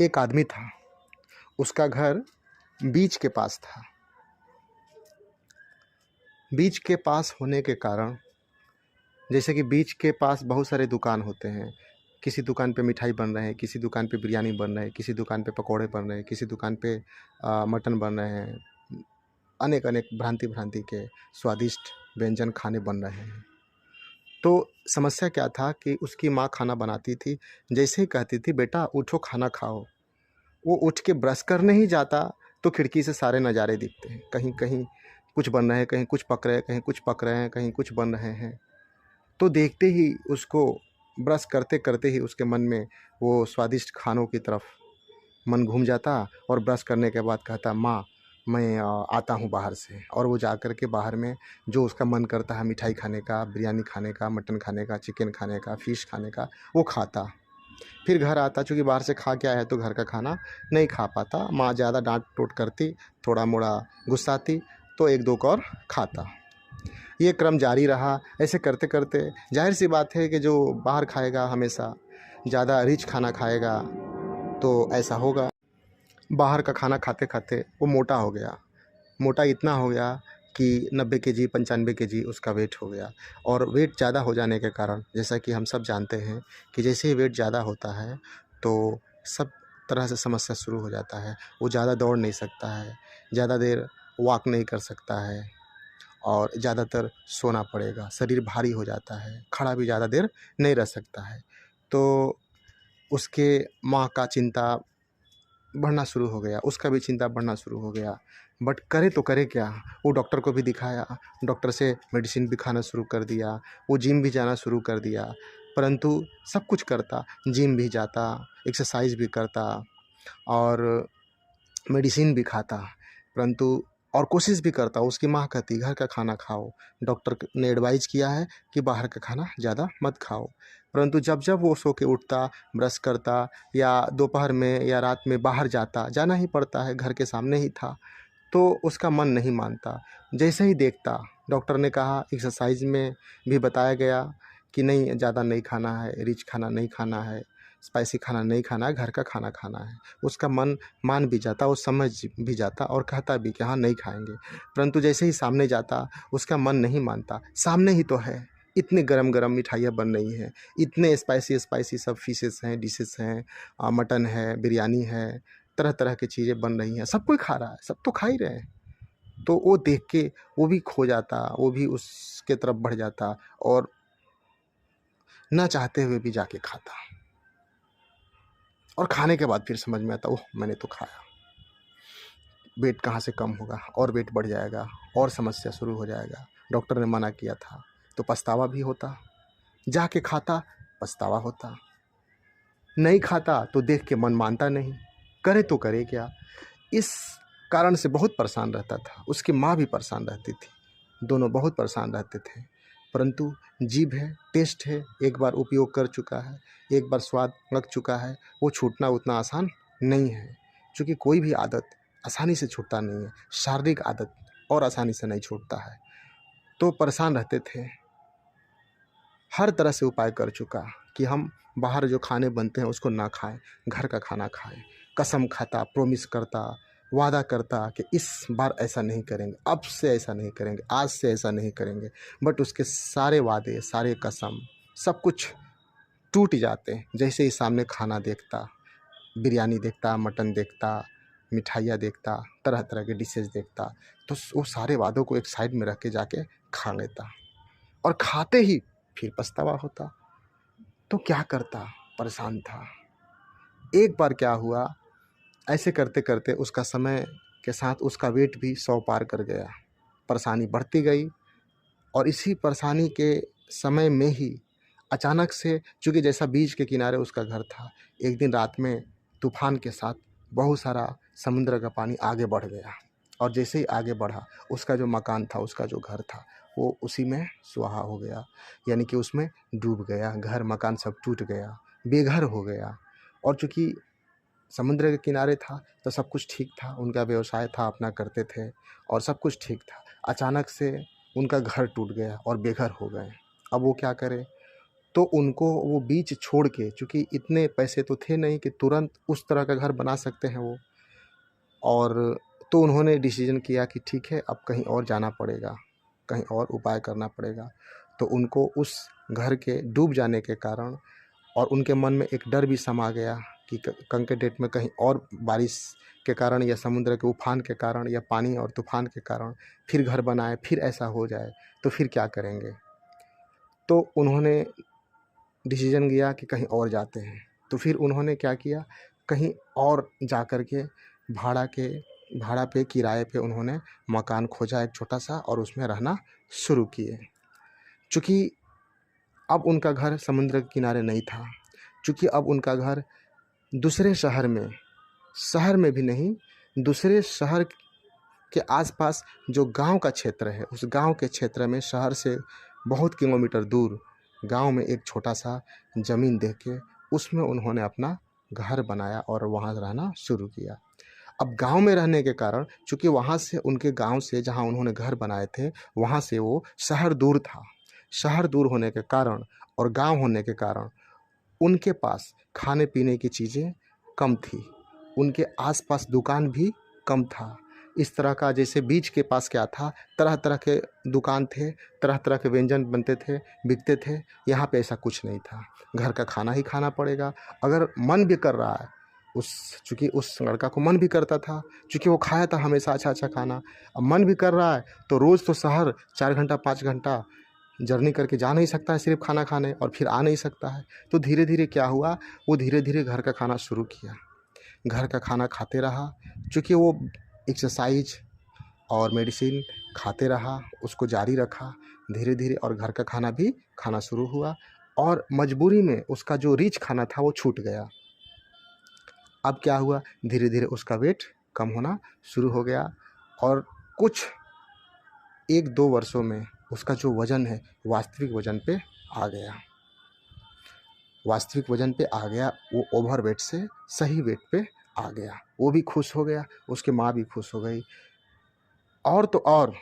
एक आदमी था, उसका घर बीच के पास था। बीच के पास होने के कारण, जैसे कि बीच के पास बहुत सारे दुकान होते हैं। किसी दुकान पे मिठाई बन रहे हैं, किसी दुकान पे बिरयानी बन रहे हैं, किसी दुकान पे पकौड़े बन रहे हैं, किसी दुकान पे मटन बन रहे हैं। अनेक-अनेक भांति-भांति के स्वादिष्ट व्यंजन खाने बन रहे हैं। तो समस्या क्या था कि उसकी माँ खाना बनाती थी, जैसे ही कहती थी बेटा उठो खाना खाओ, वो उठ के ब्रश करने ही जाता तो खिड़की से सारे नज़ारे दिखते हैं। कहीं-कहीं कुछ बन रहा है, कहीं कुछ पक रहे हैं, कहीं कुछ पक रहे हैं, कहीं कुछ बन रहे हैं। तो देखते ही उसको ब्रश करते-करते ही उसके मन में वो स्वादिष्ट खानों की तरफ मन घूम जाता और ब्रश करने के बाद कहता माँ मैं आता हूँ बाहर से। और वो जाकर के बाहर में जो उसका मन करता है मिठाई खाने का, बिरयानी खाने का, मटन खाने का, चिकन खाने का, फ़िश खाने का, वो खाता। फिर घर आता, चूँकि बाहर से खा के आया है तो घर का खाना नहीं खा पाता। माँ ज़्यादा डाँट-डोट करती, थोड़ा-मोड़ा गुस्साती तो 1-2 और खाता। ये क्रम जारी रहा। ऐसे करते-करते ज़ाहिर-सी बात है कि जो बाहर खाएगा हमेशा, ज़्यादा रिच खाना खाएगा तो ऐसा होगा। बाहर का खाना खाते-खाते वो मोटा हो गया। मोटा इतना हो गया कि 90 केजी 95 केजी उसका वेट हो गया। और वेट ज़्यादा हो जाने के कारण, जैसा कि हम सब जानते हैं कि जैसे ही वेट ज़्यादा होता है तो सब तरह से समस्या शुरू हो जाता है। वो ज़्यादा दौड़ नहीं सकता है, ज़्यादा देर वॉक नहीं कर सकता है और ज़्यादातर सोना पड़ेगा, शरीर भारी हो जाता है, खड़ा भी ज़्यादा देर नहीं रह सकता है। तो उसके माँ का चिंता बढ़ना शुरू हो गया, उसका भी चिंता बढ़ना शुरू हो गया। बट करे तो करे क्या? वो डॉक्टर को भी दिखाया, डॉक्टर से मेडिसिन भी खाना शुरू कर दिया, वो जिम भी जाना शुरू कर दिया, परंतु सब कुछ करता, जिम भी जाता, एक्सरसाइज़ भी करता और मेडिसिन भी खाता, परंतु और कोशिश भी करता। उसकी माँ कहती घर का खाना खाओ, डॉक्टर ने एडवाइस किया है कि बाहर का खाना ज़्यादा मत खाओ। परंतु जब-जब वो सो के उठता, ब्रश करता या दोपहर में या रात में बाहर जाता, जाना ही पड़ता है, घर के सामने ही था, तो उसका मन नहीं मानता। जैसे ही देखता, डॉक्टर ने कहा, एक्सरसाइज़ में भी बताया गया कि नहीं ज़्यादा नहीं खाना है, रिच खाना नहीं खाना है, स्पाइसी खाना नहीं खाना है, घर का खाना खाना है। उसका मन मान भी जाता, वो समझ भी जाता और कहता भी कि हाँ नहीं खाएँगे। परंतु जैसे ही सामने जाता, उसका मन नहीं मानता। सामने ही तो है, इतनी गरम-गरम मिठाइयाँ बन रही हैं, इतने स्पाइसी-स्पाइसी सब फिशेज़ हैं, डिशेज़ हैं, मटन है, बिरयानी है, तरह-तरह की चीज़ें बन रही हैं, सब कोई खा रहा है, सब तो खा ही रहे हैं। तो वो देख के वो भी खो जाता, वो भी उसके तरफ बढ़ जाता और ना चाहते हुए भी जाके खाता। और खाने के बाद फिर समझ में आता, ओह! मैंने तो खाया। वेट कहाँ से कम होगा और वेट बढ़ जाएगा और समस्या शुरू हो जाएगा। डॉक्टर ने मना किया था, तो पछतावा भी होता। जाके खाता, पछतावा होता। नहीं खाता तो देख के मन मानता नहीं, करे तो करे क्या? इस कारण से बहुत परेशान रहता था। उसकी माँ भी परेशान रहती थी, दोनों बहुत परेशान रहते थे। परंतु जीभ है, टेस्ट है, एक बार उपयोग कर चुका है, एक बार स्वाद लग चुका है, वो छूटना उतना आसान नहीं है। चूँकि कोई भी आदत आसानी से छूटता नहीं है, शारीरिक आदत और आसानी से नहीं छूटता है। तो परेशान रहते थे। हर तरह से उपाय कर चुका कि हम बाहर जो खाने बनते हैं उसको ना खाएँ, घर का खाना खाएँ। कसम खाता, प्रॉमिस करता, वादा करता कि इस बार ऐसा नहीं करेंगे, अब से ऐसा नहीं करेंगे, आज से ऐसा नहीं करेंगे। बट उसके सारे वादे, सारे कसम, सब कुछ टूट जाते हैं जैसे ही सामने खाना देखता, बिरयानी देखता, मटन देखता, मिठाइयाँ देखता, तरह-तरह के डिशेज़ देखता, तो वो सारे वादों को एक साइड में रख के जाके खा लेता और खाते ही फिर पछतावा होता। तो क्या करता? परेशान था। एक बार क्या हुआ, ऐसे करते-करते उसका समय के साथ उसका वेट भी 100 पार कर गया। परेशानी बढ़ती गई और इसी परेशानी के समय में ही अचानक से, चूँकि जैसा बीच के किनारे उसका घर था, एक दिन रात में तूफ़ान के साथ बहुत सारा समुद्र का पानी आगे बढ़ गया और जैसे ही आगे बढ़ा, उसका जो मकान था, उसका जो घर था, वो उसी में सुहा हो गया। यानी कि उसमें डूब गया, घर मकान सब टूट गया, बेघर हो गया। और चूँकि समुद्र के किनारे था तो सब कुछ ठीक था, उनका व्यवसाय था, अपना करते थे और सब कुछ ठीक था। अचानक से उनका घर टूट गया और बेघर हो गए। अब वो क्या करें? तो उनको वो बीच छोड़ के, चूँकि इतने पैसे तो थे नहीं कि तुरंत उस तरह का घर बना सकते हैं वो, और तो उन्होंने डिसीज़न किया कि ठीक है, अब कहीं और जाना पड़ेगा, कहीं और उपाय करना पड़ेगा। तो उनको उस घर के डूब जाने के कारण और उनके मन में एक डर भी समा गया कि कल के डेट में कहीं और बारिश के कारण या समुद्र के उफान के कारण या पानी और तूफान के कारण फिर घर बनाए, फिर ऐसा हो जाए तो फिर क्या करेंगे। तो उन्होंने डिसीजन लिया कि कहीं और जाते हैं। तो फिर उन्होंने क्या किया, कहीं और जा कर के भाड़ा पे किराए पे उन्होंने मकान खोजा एक छोटा सा, और उसमें रहना शुरू किए। चूँकि अब उनका घर समुद्र के किनारे नहीं था, चूँकि अब उनका घर दूसरे शहर में भी नहीं, दूसरे शहर के आसपास जो गांव का क्षेत्र है, उस गांव के क्षेत्र में शहर से बहुत किलोमीटर दूर गांव में एक छोटा सा ज़मीन देख के उसमें उन्होंने अपना घर बनाया और वहां रहना शुरू किया। अब गांव में रहने के कारण, चूँकि वहाँ से उनके गांव से जहां उन्होंने घर बनाए थे वहाँ से वो शहर दूर था। शहर दूर होने के कारण और गांव होने के कारण उनके पास खाने पीने की चीज़ें कम थी, उनके आसपास दुकान भी कम था। इस तरह का, जैसे बीच के पास क्या था, तरह तरह के दुकान थे, तरह तरह के व्यंजन बनते थे, बिकते थे। यहाँ पे ऐसा कुछ नहीं था, घर का खाना ही खाना पड़ेगा। अगर मन भी कर रहा है चूँकि उस लड़का को मन भी करता था, चूँकि वो खाया था हमेशा अच्छा अच्छा खाना, अब मन भी कर रहा है तो रोज़ तो शहर 4 घंटा 5 घंटा जर्नी करके जा नहीं सकता है सिर्फ खाना खाने, और फिर आ नहीं सकता है। तो धीरे धीरे क्या हुआ, वो धीरे धीरे घर का खाना शुरू किया, घर का खाना खाते रहा। चूँकि वो एक्सरसाइज और मेडिसिन खाते रहा, उसको जारी रखा धीरे धीरे, और घर का खाना भी खाना शुरू हुआ, और मजबूरी में उसका जो रिच खाना था वो छूट गया। अब क्या हुआ, धीरे धीरे उसका वेट कम होना शुरू हो गया, और कुछ 1-2 वर्षों में उसका जो वज़न है वास्तविक वज़न पे आ गया, वास्तविक वज़न पे आ गया। वो ओवर वेट से सही वेट पे आ गया। वो भी खुश हो गया, उसकी माँ भी खुश हो गई, और तो और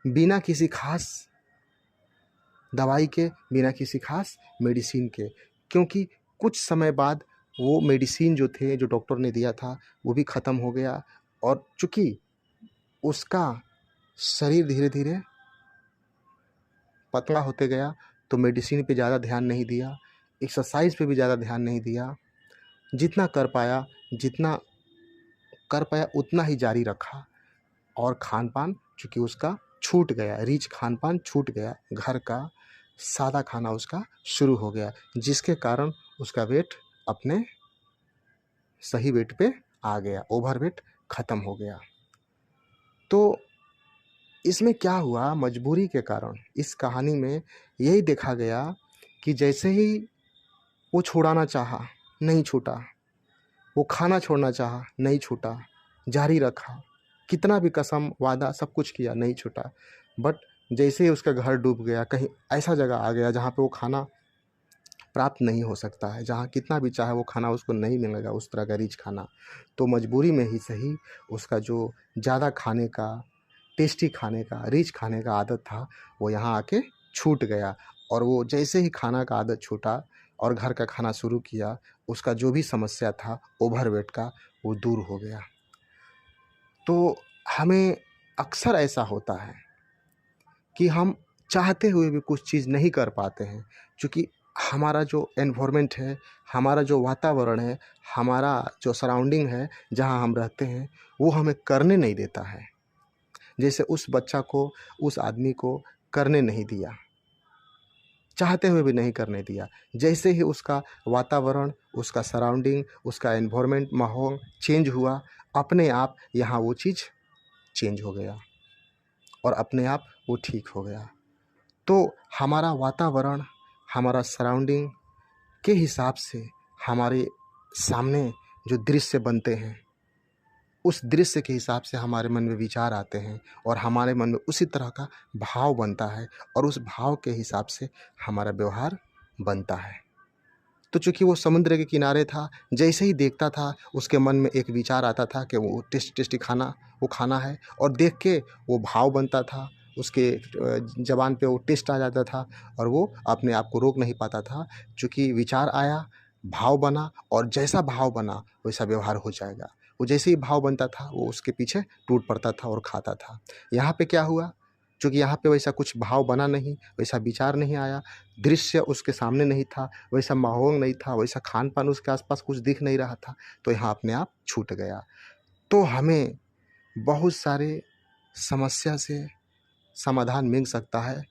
बिना किसी खास दवाई के, बिना किसी खास मेडिसिन के, क्योंकि कुछ समय बाद वो मेडिसिन जो थे, जो डॉक्टर ने दिया था, वो भी ख़त्म हो गया, और चूँकि उसका शरीर धीरे धीरे पतला होते गया तो मेडिसिन पे ज़्यादा ध्यान नहीं दिया, एक्सरसाइज पे भी ज़्यादा ध्यान नहीं दिया। जितना कर पाया उतना ही जारी रखा, और खान पान चूँकि उसका छूट गया, रिच खान पान छूट गया, घर का सादा खाना उसका शुरू हो गया, जिसके कारण उसका वेट अपने सही वेट पे आ गया, ओवर वेट ख़त्म हो गया। तो इसमें क्या हुआ, मजबूरी के कारण इस कहानी में यही देखा गया कि जैसे ही वो छुड़ाना चाहा, नहीं छूटा, वो खाना छोड़ना चाहा, नहीं छूटा, जारी रखा, कितना भी कसम वादा सब कुछ किया, नहीं छूटा। बट जैसे ही उसका घर डूब गया, कहीं ऐसा जगह आ गया जहाँ पे वो खाना प्राप्त नहीं हो सकता है, जहाँ कितना भी चाहे वो खाना उसको नहीं मिलेगा, उस तरह का रिच खाना, तो मजबूरी में ही सही उसका जो ज़्यादा खाने का, टेस्टी खाने का, रिच खाने का आदत था, वो यहाँ आके छूट गया। और वो जैसे ही खाना का आदत छूटा और घर का खाना शुरू किया, उसका जो भी समस्या था ओवरवेट का, वो दूर हो गया। तो हमें अक्सर ऐसा होता है कि हम चाहते हुए भी कुछ चीज़ नहीं कर पाते हैं, क्योंकि हमारा जो एनवायरनमेंट है, हमारा जो वातावरण है, हमारा जो सराउंडिंग है, जहाँ हम रहते हैं, वो हमें करने नहीं देता है। जैसे उस बच्चा को, उस आदमी को करने नहीं दिया, चाहते हुए भी नहीं करने दिया। जैसे ही उसका वातावरण, उसका सराउंडिंग, उसका एनवायरनमेंट, माहौल चेंज हुआ, अपने आप यहाँ वो चीज़ चेंज हो गया और अपने आप वो ठीक हो गया। तो हमारा वातावरण, हमारा सराउंडिंग के हिसाब से हमारे सामने जो दृश्य बनते हैं, उस दृश्य के हिसाब से हमारे मन में विचार आते हैं, और हमारे मन में उसी तरह का भाव बनता है, और उस भाव के हिसाब से हमारा व्यवहार बनता है। तो चूँकि वो समुद्र के किनारे था, जैसे ही देखता था उसके मन में एक विचार आता था कि वो टेस्टी खाना वो खाना है, और देख के वो भाव बनता था, उसके ज़बान पे वो टेस्ट आ जाता था और वो अपने आप को रोक नहीं पाता था, चूँकि विचार आया, भाव बना और जैसा भाव बना वैसा व्यवहार हो जाएगा। वो जैसे ही भाव बनता था वो उसके पीछे टूट पड़ता था और खाता था। यहाँ पे क्या हुआ? चूँकि यहाँ पे वैसा कुछ भाव बना नहीं, वैसा विचार नहीं आया, दृश्य उसके सामने नहीं था, वैसा माहौल नहीं था, वैसा खान-पान उसके आस-पास कुछ दिख नहीं रहा था, तो यहाँ अपने आप छूट गया। तो हमें बहुत सारे समस्या से समाधान मिल सकता है।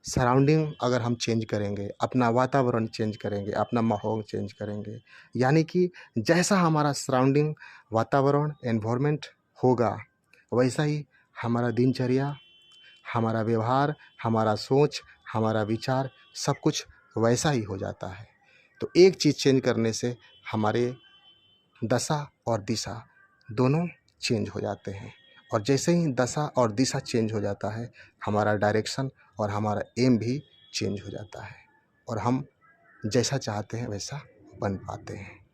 सराउंडिंग अगर हम चेंज करेंगे, अपना वातावरण चेंज करेंगे, अपना माहौल चेंज करेंगे, यानी कि जैसा हमारा सराउंडिंग, वातावरण, एनवायरनमेंट होगा, वैसा ही हमारा दिनचर्या, हमारा व्यवहार, हमारा सोच, हमारा विचार सब कुछ वैसा ही हो जाता है। तो एक चीज़ चेंज करने से हमारे दशा और दिशा दोनों चेंज हो जाते हैं और जैसे ही दशा और दिशा चेंज हो जाता है, हमारा डायरेक्शन और हमारा एम भी चेंज हो जाता है और हम जैसा चाहते हैं वैसा बन पाते हैं।